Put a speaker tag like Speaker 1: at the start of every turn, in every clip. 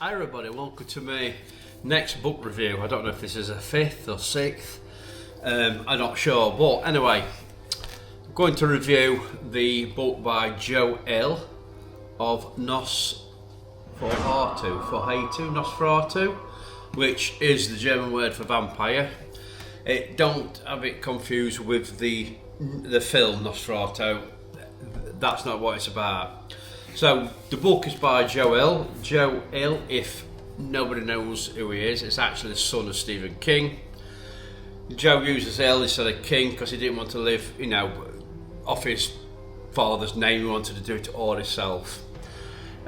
Speaker 1: Hi everybody, welcome to my next book review. I don't know if this is a fifth or sixth, I'm not sure, but anyway, I'm going to review the book by Joe Hill of Nosferatu, which is the German word for vampire. Don't have it confused with the film Nosferatu. That's not what it's about. So the book is by Joe Hill. Joe Hill, if nobody knows who he is, it's actually the son of Stephen King. Joe uses Hill instead of King because he didn't want to live, off his father's name. He wanted to do it all himself.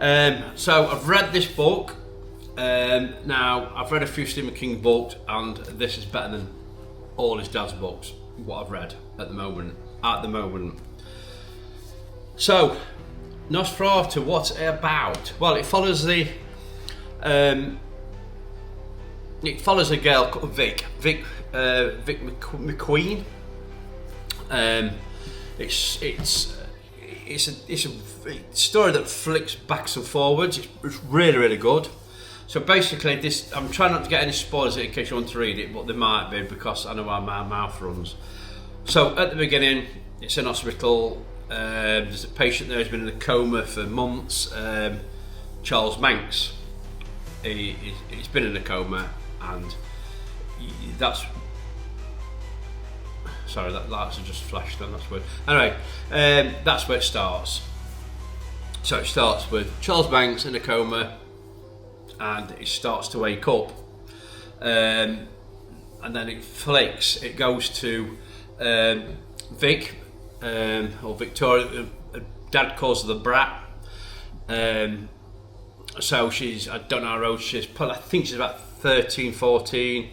Speaker 1: So I've read this book. Now I've read a few Stephen King books, and this is better than all his dad's books. What I've read at the moment. So, Nosferatu, what's it about? Well, it follows a girl called Vic McQueen. It's a story that flicks backs and forwards. It's really good. So basically, I'm trying not to get any spoilers in case you want to read it, but there might be because I know how my mouth runs. So at the beginning, it's an hospital. There's a patient there who's been in a coma for months. Charles Manx. He's been in a coma, and that's. Sorry, that lights have just flashed on. That's weird. Anyway, that's where it starts. So it starts with Charles Manx in a coma, and he starts to wake up, and then it flicks. It goes to Vic. Or Victoria, Dad calls her the brat. So she's, I don't know how old she is, I think she's about 13, 14.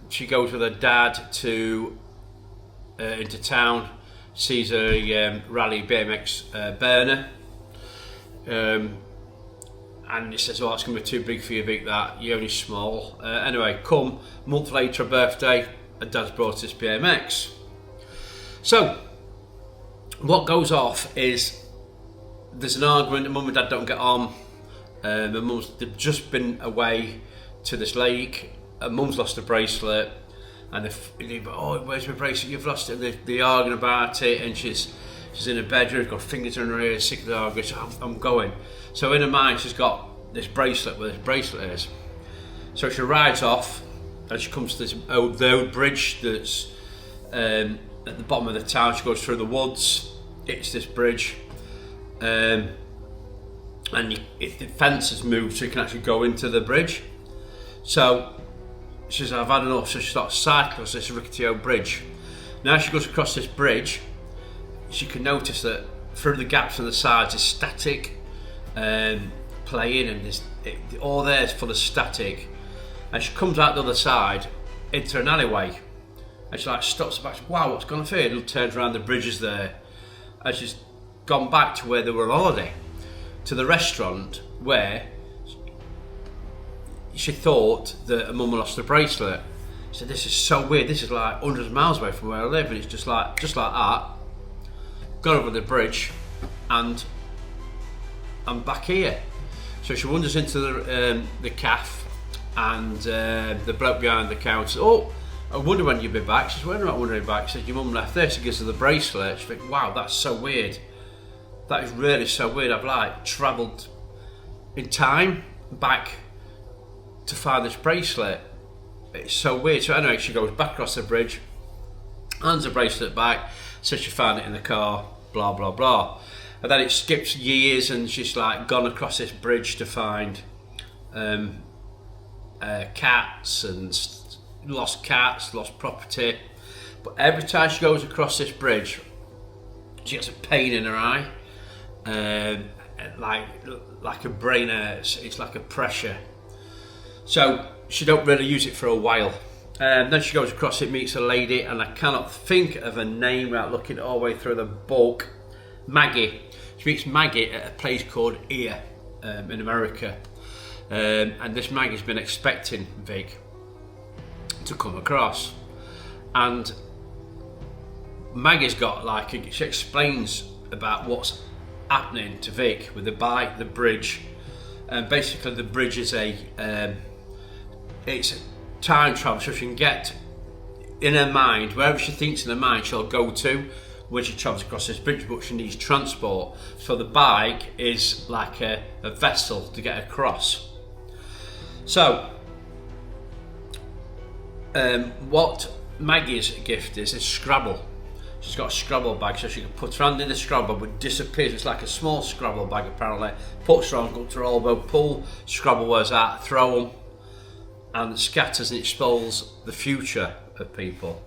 Speaker 1: She goes with her dad into town, sees a rally BMX burner. And he says, "Oh, it's going to be too big for you, Vic, that. You're only small." Anyway, a month later, her birthday, her dad's brought this BMX. So, what goes off is there's an argument. The mum and dad don't get on. They've just been away to this lake. Her mum's lost her bracelet, and they "Oh, where's my bracelet? You've lost it." And they're arguing about it, and she's in her bedroom, got fingers in her ears, sick of the argument. I'm going. So in her mind, she's got this bracelet where this bracelet is. So she rides off, and she comes to the old bridge that's. At the bottom of the town. She goes through the woods, hits this bridge, and the fence has moved so you can actually go into the bridge. So she says, "I've had enough," so she starts cycling across this rickety old bridge. Now she goes across this bridge, she can notice that through the gaps on the sides is static playing, and all there is full of static. And she comes out the other side into an alleyway. And she stops back, "Wow, what's gone off here?" And turns around, the bridge is there. And she's gone back to where they were on holiday, to the restaurant where she thought that her mum lost her bracelet. She said, "This is so weird, this is like hundreds of miles away from where I live," and it's just like that. Got over the bridge, and I'm back here. So she wanders into the cafe, and the bloke behind the counter says, "Oh, I wonder when you'll be back." She says, "When am I wondering back?" She says, "Your mum left there." She gives her the bracelet. She thinks, "Wow, that's so weird. That is really so weird. I've travelled in time back to find this bracelet. It's so weird." So anyway, she goes back across the bridge, hands the bracelet back, says she found it in the car, blah blah blah. And then it skips years, and she's gone across this bridge to find cats and lost cats, lost property. But every time she goes across this bridge, she gets a pain in her eye, like her brain hurts. It's like a pressure. So she don't really use it for a while. Then she goes across it, meets a lady, and I cannot think of her name without looking all the way through the book. Maggie. She meets Maggie at a place called Ear in America, and this Maggie's been expecting Vic to come across, and Maggie's got she explains about what's happening to Vic with the bike, the bridge, And basically the bridge is it's time travel, so she can get in her mind, wherever she thinks in her mind she'll go to when she travels across this bridge, but she needs transport. So the bike is like a vessel to get across. So what Maggie's gift is Scrabble. She's got a Scrabble bag, so she can put her hand in the Scrabble, but disappears. It's like a small Scrabble bag apparently. Puts her on, up to her elbow, pull Scrabble words out, throw them, and scatters and expels the future of people.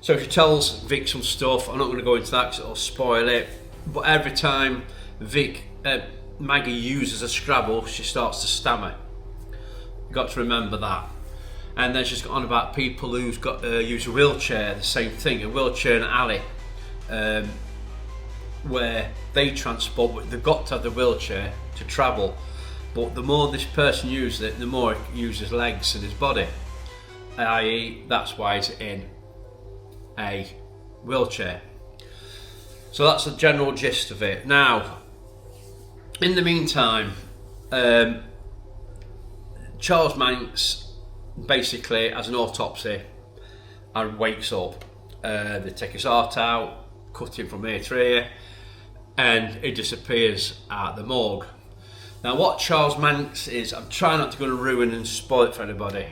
Speaker 1: So she tells Vic some stuff. I'm not going to go into that because it'll spoil it. But every time Maggie uses a Scrabble, she starts to stammer. You've got to remember that. And then she's got on about people who's got use a wheelchair, the same thing, a wheelchair in an alley, where they transport, but they've got to have the wheelchair to travel. But the more this person uses it, the more it uses legs and his body, i.e. that's why he's in a wheelchair. So that's the general gist of it. Now, in the meantime, Charles Manx basically has an autopsy and wakes up. They take his heart out, cut him from here to here, and he disappears at the morgue. Now what Charles Manx is, I'm trying not to go and ruin and spoil it for anybody.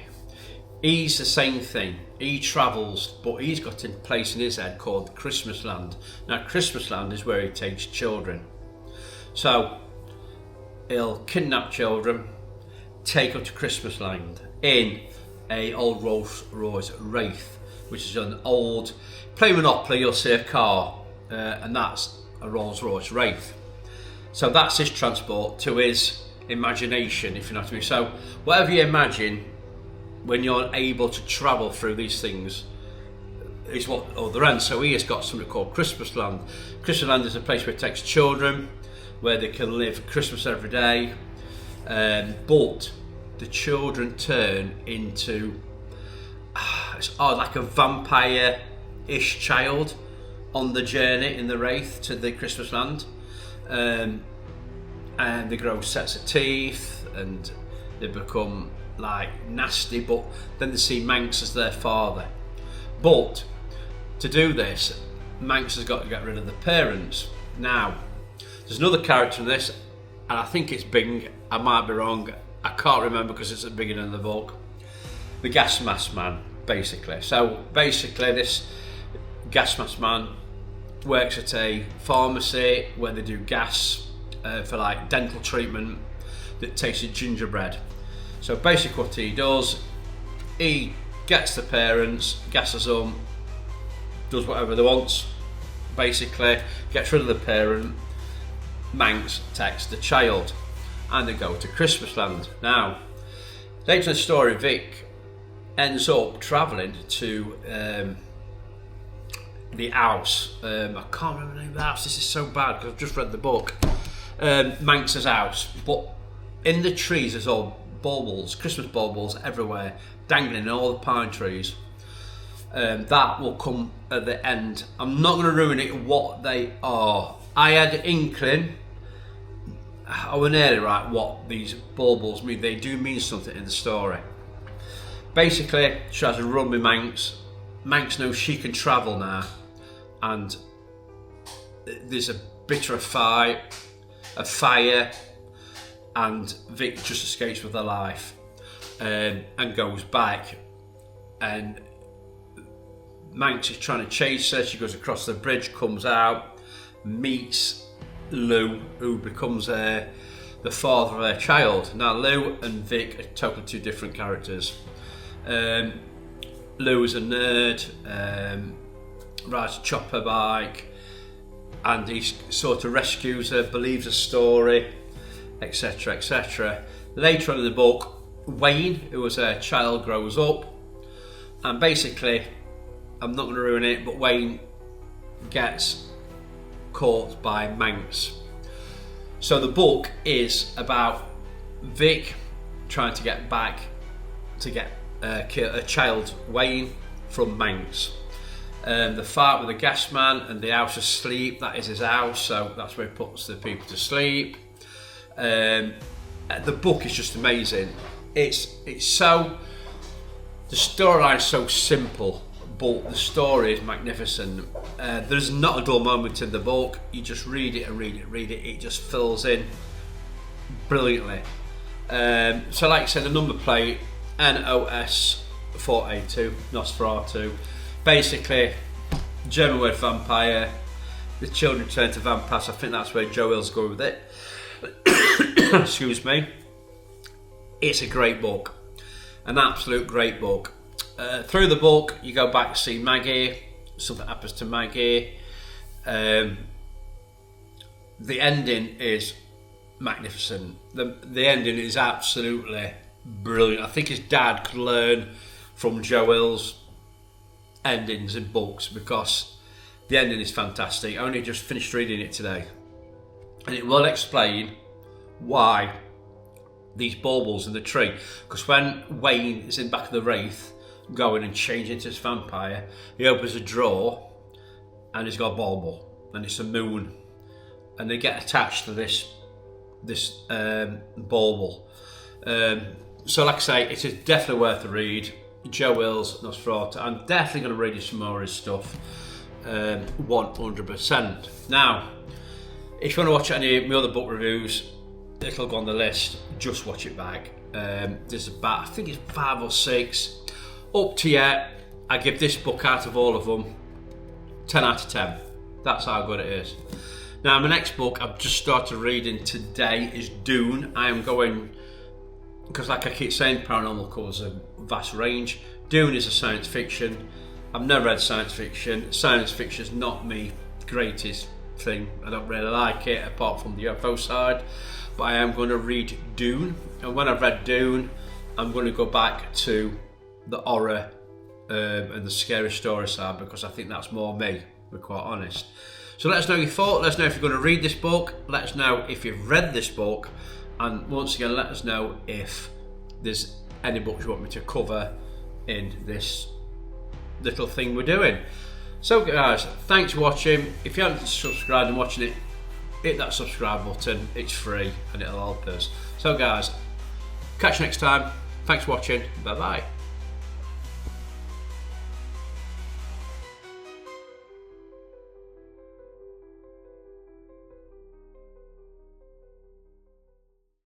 Speaker 1: He's the same thing. He travels, but he's got a place in his head called Christmas Land. Now Christmas Land is where he takes children. So he'll kidnap children, take them to Christmas Land in a old Rolls Royce Wraith, which is an old, play Monopoly, you'll see a car, and that's a Rolls Royce Wraith. So that's his transport to his imagination, if you know what I mean. So whatever you imagine when you're able to travel through these things is what other end. So he has got something called Christmas Land. Christmas Land is a place where it takes children, where they can live Christmas every day, but the children turn into like a vampire-ish child on the journey in the Wraith to the Christmas Land, and they grow sets of teeth and they become like nasty, but then they see Manx as their father. But to do this, Manx has got to get rid of the parents. Now there's another character in this, and I think it's Bing, I might be wrong, I can't remember because it's at the beginning of the book. The gas mask man, basically. So basically this gas mask man works at a pharmacy where they do gas for like dental treatment that tasted gingerbread. So basically what he does, he gets the parents, gasses them, does whatever they want, basically gets rid of the parent. Manx takes the child and they go to Christmas Land. Now, later in the story, Vic ends up travelling to the house. I can't remember the name of the house, this is so bad because I've just read the book. Manx's house, but in the trees there's all baubles, Christmas baubles everywhere, dangling in all the pine trees. That will come at the end. I'm not going to ruin it what they are. I had an inkling, I was nearly right what these baubles mean. They do mean something in the story. Basically, she has a run with Manx. Manx knows she can travel now, and there's a bit of a fire, and Vic just escapes with her life and goes back, and Manx is trying to chase her. She goes across the bridge, comes out, meets Lou, who becomes the father of her child. Now Lou and Vic are totally two different characters. Lou is a nerd, rides a chopper bike, and he sort of rescues her, believes her story, etc, etc. Later on in the book, Wayne, who was her child, grows up, and basically, I'm not going to ruin it, but Wayne gets caught by Manx. So the book is about Vic trying to get back to get a child, Wayne, from Manx. The fight with the gas man and the house asleep, that is his house, so that's where he puts the people to sleep. The book is just amazing. It's so, the storyline's so simple, but the story is magnificent. There's not a dull moment in the book. You just read it and read it, read it. It just fills in brilliantly. So like I said, the number plate NOS 482 Nosferatu. Basically, German word vampire. The children turn to vampires. I think that's where Joel's going with it. Excuse me. It's a great book, an absolute great book. Through the book, you go back to see Maggie. Something happens to Maggie. The ending is magnificent. The ending is absolutely brilliant. I think his dad could learn from Joel's endings in books, because the ending is fantastic. I only just finished reading it today, and it will explain why these baubles in the tree. Because when Wayne is in the back of the Wraith, going and changing into this vampire, he opens a drawer and he's got a bauble, and it's a moon, and they get attached to this bauble. So like I say, it is definitely worth a read. Joe Wills, Nosferatu. I'm definitely going to read you some more of his stuff, 100%. Now, if you want to watch any of my other book reviews, it'll go on the list. Just watch it back. There's about, I think it's 5 or 6. Up to yet, I give this book, out of all of them, 10 out of 10. That's how good it is. Now, my next book I've just started reading today is Dune. I am going, because like I keep saying, paranormal covers a vast range. Dune is a science fiction. I've never read science fiction. Science fiction is not my greatest thing. I don't really like it, apart from the UFO side. But I am going to read Dune. And when I've read Dune, I'm going to go back to the horror and the scary story side, because I think that's more me, to be quite honest. So let us know your thoughts. Let us know if you're going to read this book. Let us know if you've read this book. And once again, let us know if there's any books you want me to cover in this little thing we're doing. So guys, thanks for watching. If you haven't subscribed and watching it, hit that subscribe button. It's free and it'll help us. So guys, catch you next time. Thanks for watching. Bye bye.